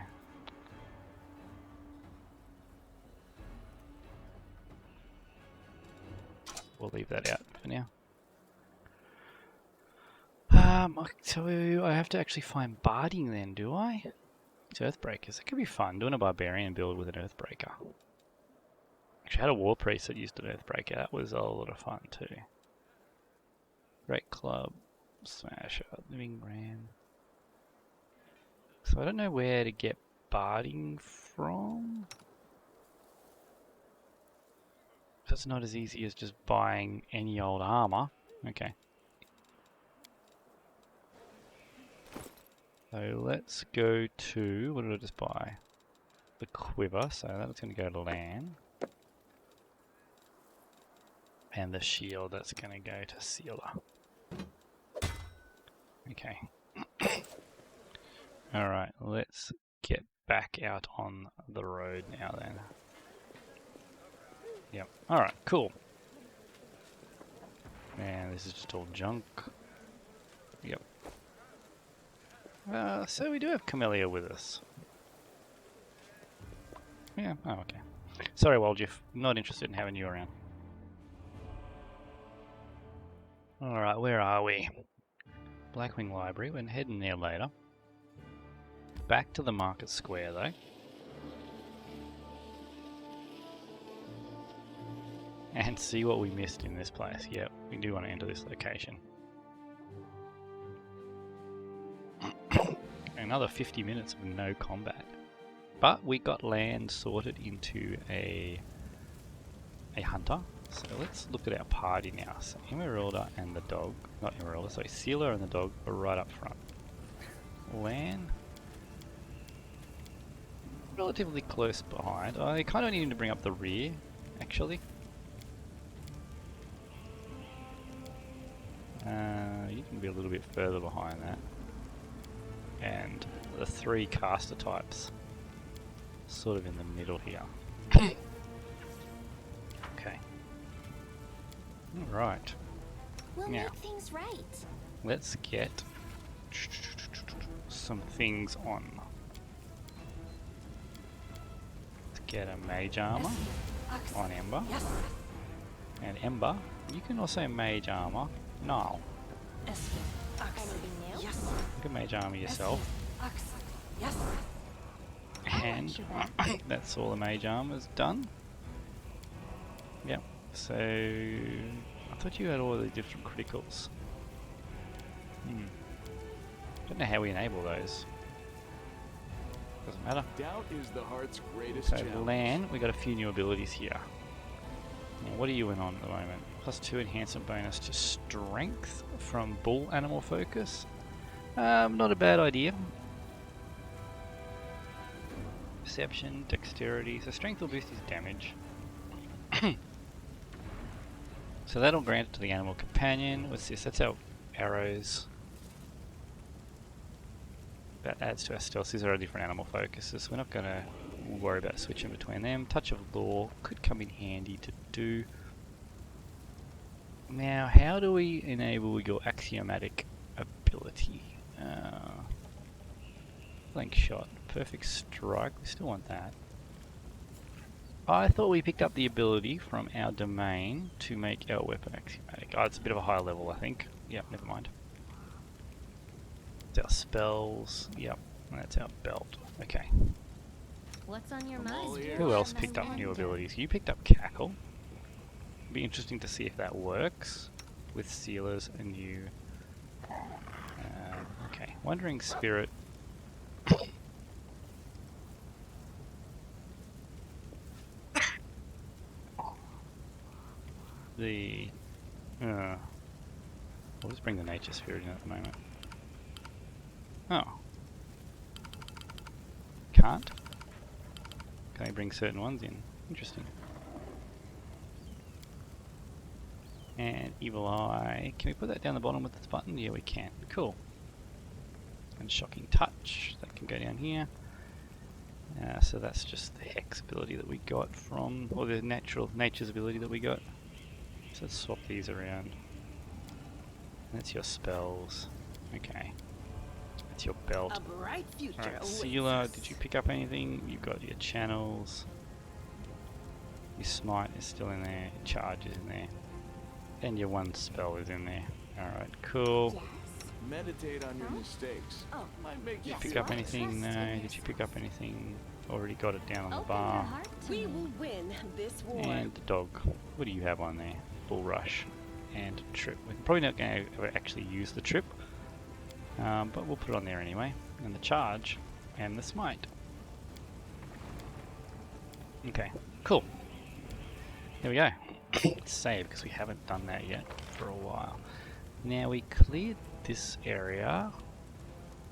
We'll leave that out for now. So I have to actually find barding then, do I? It's Earthbreakers. That could be fun, doing a barbarian build with an Earthbreaker. Actually, I had a war priest that used an Earthbreaker. That was a lot of fun too. Great Club, Smasher, Living Ram. So I don't know where to get barding from. That's not as easy as just buying any old armor. Okay. So let's go to, what did I just buy? The quiver, so that's going to go to land. And the shield, that's going to go to sealer. Okay. Alright, let's get back out on the road now then. Yep, alright, cool. And this is just all junk. Yep. So we do have Camellia with us. Yeah, oh, okay. Sorry, Woljif. Not interested in having you around. Alright, where are we? Blackwing Library. We're heading there later. Back to the Market Square, though. And see what we missed in this place. Yep, we do want to enter this location. Another 50 minutes of no combat. But we got land sorted into a hunter. So let's look at our party now. So Emeralda and the dog, not Emeralda, sorry, Sealer and the dog are right up front. Lan, relatively close behind. I kind of need him to bring up the rear, actually. You can be a little bit further behind that. And the three caster types sort of in the middle here. Okay. Alright. We'll now, make things right. let's get some things on. Let's get a mage armor on Ember. And Ember, you can also mage armor Null. Anything new? You can mage armor yourself. And that's all the mage armor's done. Yep. So I thought you had all the different criticals. Don't know how we enable those. Doesn't matter. Doubt is the heart's greatest So challenge. Lan, we got a few new abilities here. Now, what are you in on at the moment? +2 enhancement bonus to strength from bull animal focus. Not a bad idea. Perception, dexterity. So strength will boost his damage. So that'll grant it to the animal companion. What's this? That's our arrows. That adds to our stealth. These are our different animal focuses. We're not going to worry about switching between them. Touch of Law could come in handy to do. Now, how do we enable your axiomatic ability? Flank shot, perfect strike. We still want that. I thought we picked up the ability from our domain to make our weapon axiomatic. Oh, it's a bit of a higher level, I think. Yep, never mind. It's our spells. Yep, and that's our belt. Okay. What's on your I'm all mind? ears. Who else picked up new abilities? You picked up Cackle. Be interesting to see if that works with Sealers and you. Okay, Wandering Spirit. We'll just bring the Nature Spirit in at the moment. Oh. Can't? Can I bring certain ones in? Interesting. And Evil Eye. Can we put that down the bottom with this button? Yeah, we can. Cool. And Shocking Touch. That can go down here. So that's just the Hex ability that we got from, or the Nature's ability that we got. So let's swap these around. That's your spells. Okay. That's your belt. A bright future Alright, awaits Sealer, us. did you pick up anything? You've got your channels. Your Smite is still in there. Your Charge is in there. And your one spell is in there. Alright, cool. Yes. Meditate on your mistakes. Oh, Might make Did you yes, pick up well, anything? trust No. in Did you pick up anything? Already got it down on the Open your bar. heart to We me. will win this war. And the dog. What do you have on there? Bull Rush and Trip. We're probably not going to ever actually use the Trip. But we'll put it on there anyway. And the Charge and the Smite. Okay, cool. There we go. Let's save because we haven't done that yet for a while. Now we cleared this area,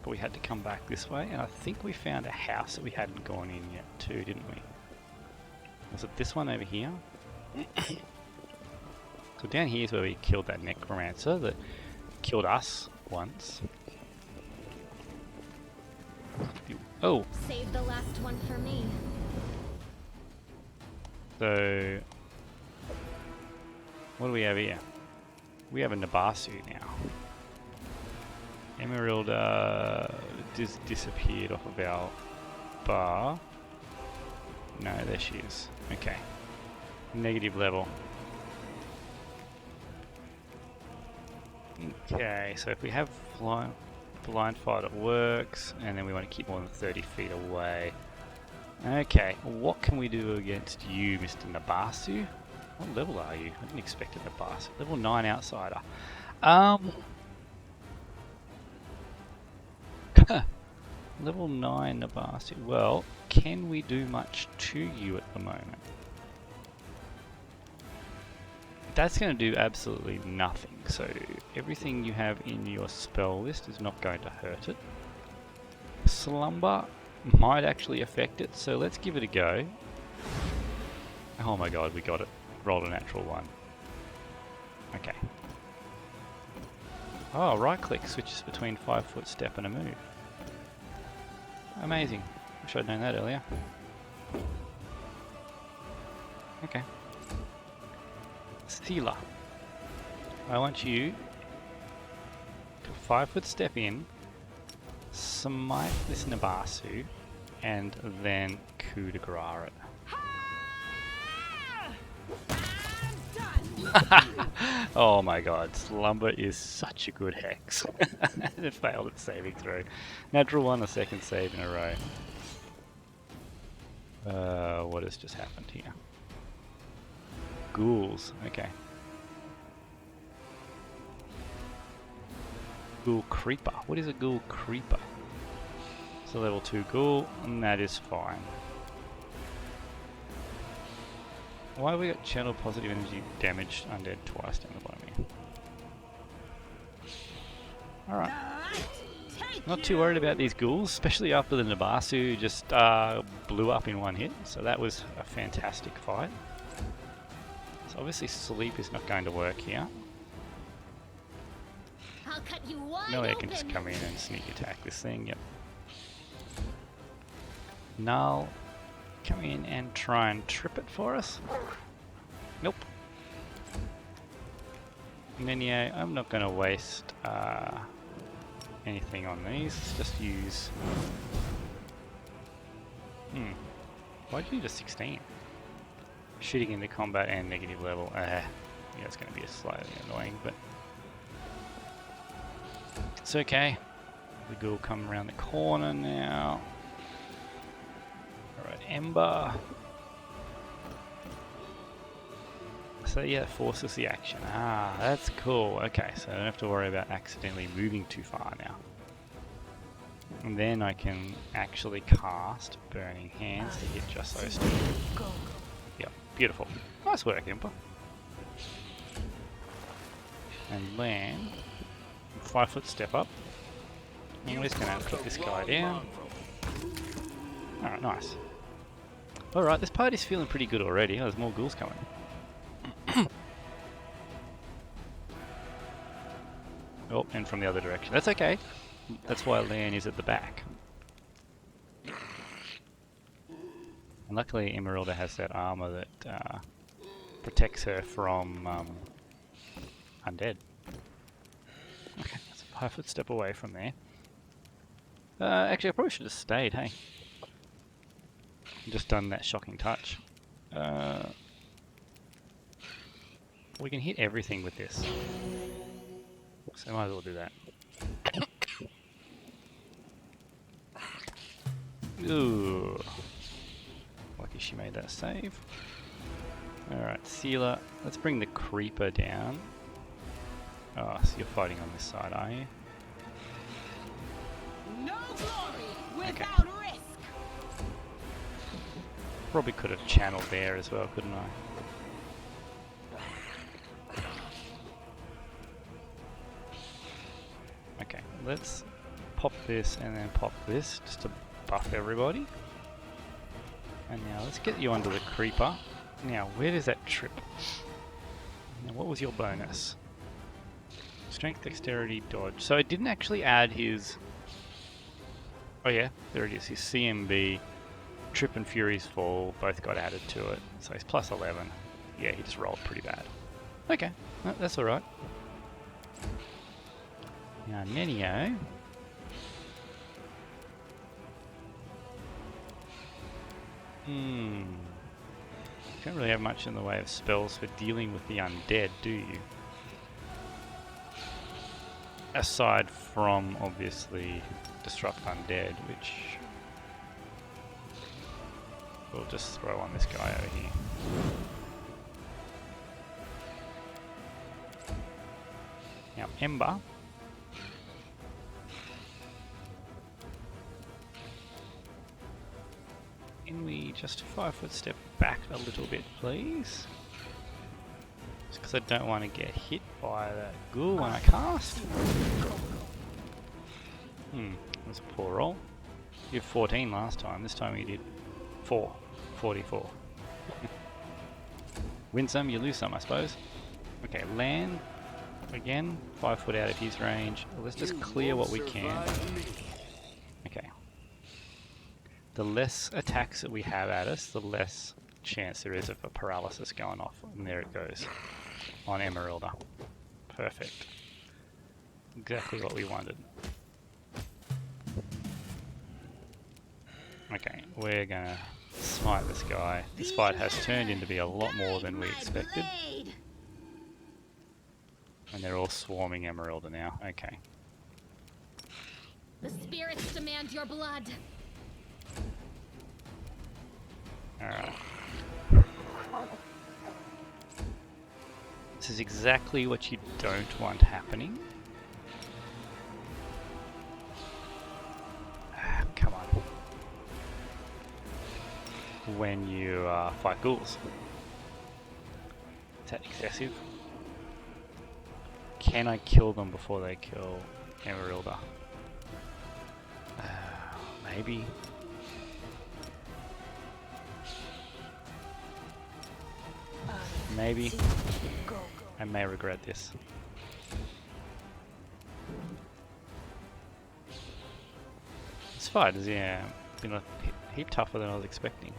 but we had to come back this way, and I think we found a house that we hadn't gone in yet too, didn't we? Was it this one over here? So down here is where we killed that necromancer that killed us once. Oh, Save the last one for me. so what do we have here? We have a Nabasu now. Emeralda disappeared off of our bar. No, there she is. Okay. Negative level. Okay, so if we have blind fight, it works, and then we want to keep more than 30 feet away. Okay, what can we do against you, Mr. Nabasu? What level are you? I didn't expect a Nabasu. Level 9 outsider. Level 9 Nabasu. Well, can we do much to you at the moment? That's going to do absolutely nothing. So everything you have in your spell list is not going to hurt it. Slumber might actually affect it, so let's give it a go. Oh my god, we got it. Rolled a natural 1. Okay. Oh, right click switches between 5-foot step and a move. Amazing. Wish I'd known that earlier. Okay. Sealer. I want you to 5-foot step in, smite this Nabasu, and then coup de grace it. Oh my god, Slumber is such a good hex. It failed its saving throw. Natural 1, the second save in a row. What has just happened here? Ghouls, okay. Ghoul Creeper. What is a Ghoul Creeper? It's a level 2 Ghoul, and that is fine. Why have we got channel positive energy damage undead twice down the bottom here? Alright. Not too worried about these ghouls, especially after the Nabasu just blew up in one hit, so that was a fantastic fight. So obviously sleep is not going to work here. I'll cut you wide Melee open. can just come in and sneak attack this thing, yep. Null, come in and try and trip it for us. Nope. Nenio, I'm not going to waste anything on these. Let's just use... Why'd you need a 16? Shooting into combat and negative level. Yeah, it's going to be slightly annoying, but... It's okay. The ghoul come around the corner now. Alright, Ember. So yeah, it forces the action. Ah, that's cool. Okay, so I don't have to worry about accidentally moving too far now. And then I can actually cast Burning Hands to hit just those two. Yep, beautiful. Nice work, Ember. And then 5-foot step up. And we're just going to put this guy down. Alright, nice. Alright, this party's feeling pretty good already. Oh, there's more ghouls coming. Oh, and from the other direction. That's okay. That's why Lan is at the back. And luckily Emeralda has that armor that protects her from undead. Okay, that's a 5-foot step away from there. Actually, I probably should have stayed, hey? Just done that shocking touch. We can hit everything with this. So I might as well do that. Ooh. Lucky she made that save. Alright, Sealer. Let's bring the Creeper down. Oh, so you're fighting on this side, are you? No glory Okay. without risk. Probably could have channeled there as well, couldn't I? Okay, let's pop this and then pop this just to buff everybody. And now let's get you under the Creeper. Now, where does that trip? Now, what was your bonus? Strength, dexterity, dodge. So it didn't actually add his... Oh yeah, there it is. His CMB, Trip and Fury's Fall, both got added to it. So he's plus 11. Yeah, he just rolled pretty bad. Okay, no, that's alright. Now, Nenio. Hmm. You don't really have much in the way of spells for dealing with the undead, do you? Aside from, obviously, Disrupt Undead, which we'll just throw on this guy over here. Now, Ember. Can we just 5-foot step back a little bit, please? Just because I don't want to get hit by that ghoul when I cast. That was a poor roll. You did 14 last time, this time you did 44. Win some, you lose some, I suppose. Okay, land again, 5 foot out of his range. Let's just clear what we can. Okay. The less attacks that we have at us, the less chance there is of a paralysis going off. And there it goes. On Emeralda. Perfect. Exactly what we wanted. Okay, we're gonna smite this guy. This fight has turned into be a lot more than we expected. And they're all swarming Emeralda now. Okay. The spirits demand your blood. Alright. This is exactly what you don't want happening. Come on. When you fight ghouls. Is that excessive? Can I kill them before they kill Emeralda? Maybe. Maybe. I may regret this. This fight is, yeah, been a heap tougher than I was expecting.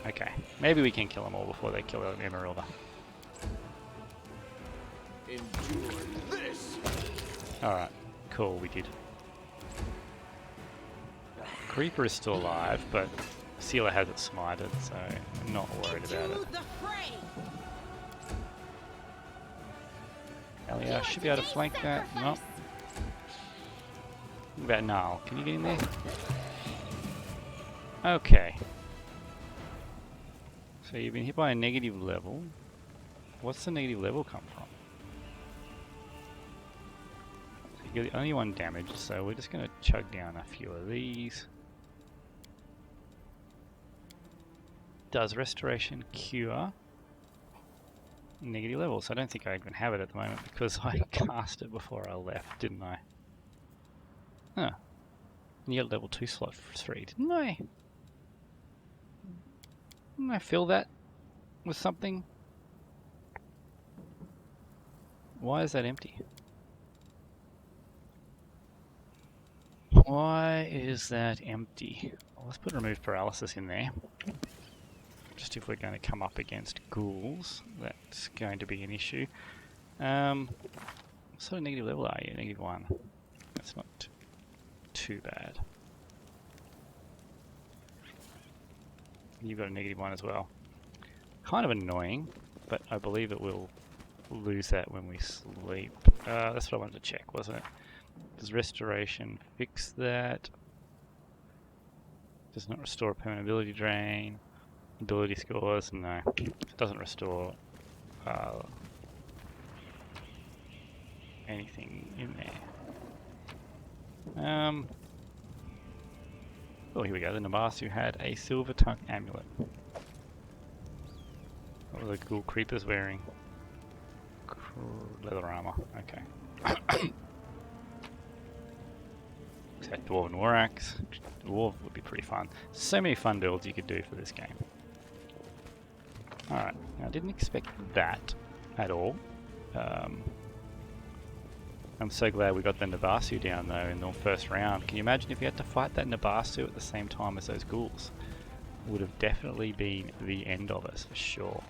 Okay, maybe we can kill them all before they kill Emeralda. Endure this. Alright, cool, we did. Creeper is still alive, but Sealer has it smited, so I'm not worried about it. Elia should be able to flank that. Nope. What about Nile? Can you get in there? Okay. So you've been hit by a negative level. What's the negative level come from? So you're the only one damaged, so we're just going to chug down a few of these. Does restoration cure negative levels? I don't think I even have it at the moment because I cast it before I left, didn't I? Huh. And you got level 2 slot 3, didn't I? Didn't I fill that with something? Why is that empty? Why is that empty? Well, let's put remove paralysis in there. Just if we're going to come up against ghouls, that's going to be an issue. What sort of negative level are you? -1. That's not too bad. You've got a -1 as well. Kind of annoying, but I believe that we'll lose that when we sleep. That's what I wanted to check, wasn't it? Does restoration fix that? Does not restore a permanent ability drain. Ability scores, no. It doesn't restore anything in there. Oh, here we go. The Nabasu had a silver tongue amulet. What were the ghoul creepers wearing? Leather armor. Okay. That Dwarven War Axe. Dwarf would be pretty fun. So many fun builds you could do for this game. Alright, now I didn't expect that at all. I'm so glad we got the Nabasu down though in the first round. Can you imagine if you had to fight that Nabasu at the same time as those ghouls? Would have definitely been the end of us for sure.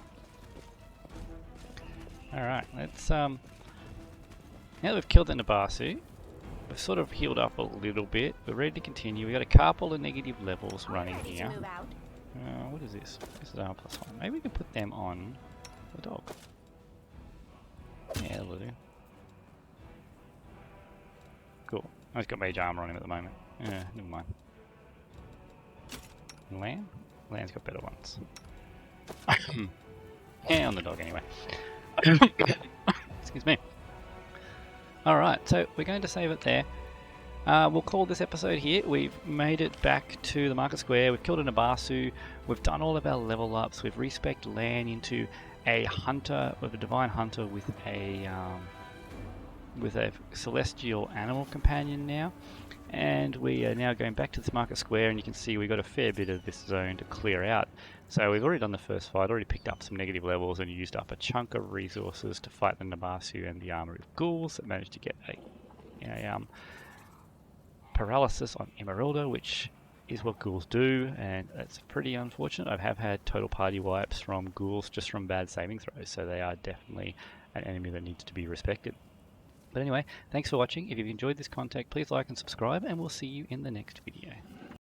Alright, let's now that we've killed the Nabasu, we've sort of healed up a little bit. We're ready to continue. We've got a couple of negative levels running here. What is this? This is R+1. Maybe we can put them on the dog. Yeah, that'll do. Cool. I've got mage armor on him at the moment. Yeah, never mind. Lan? Lan's got better ones. Yeah, on the dog anyway. Excuse me. Alright, so we're going to save it there. We'll call this episode here. We've made it back to the market square. We've killed a Nabasu. We've done all of our level ups. We've respec'd Lan into a hunter, with a divine hunter with a celestial animal companion now. And we are now going back to this market square, and you can see we've got a fair bit of this zone to clear out. So we've already done the first fight, already picked up some negative levels, and used up a chunk of resources to fight the Nabasu and the armory of ghouls that managed to get a paralysis on Emeralda, which is what ghouls do, and it's pretty unfortunate. I have had total party wipes from ghouls just from bad saving throws, so they are definitely an enemy that needs to be respected. But anyway, thanks for watching. If you've enjoyed this content, please like and subscribe, and we'll see you in the next video.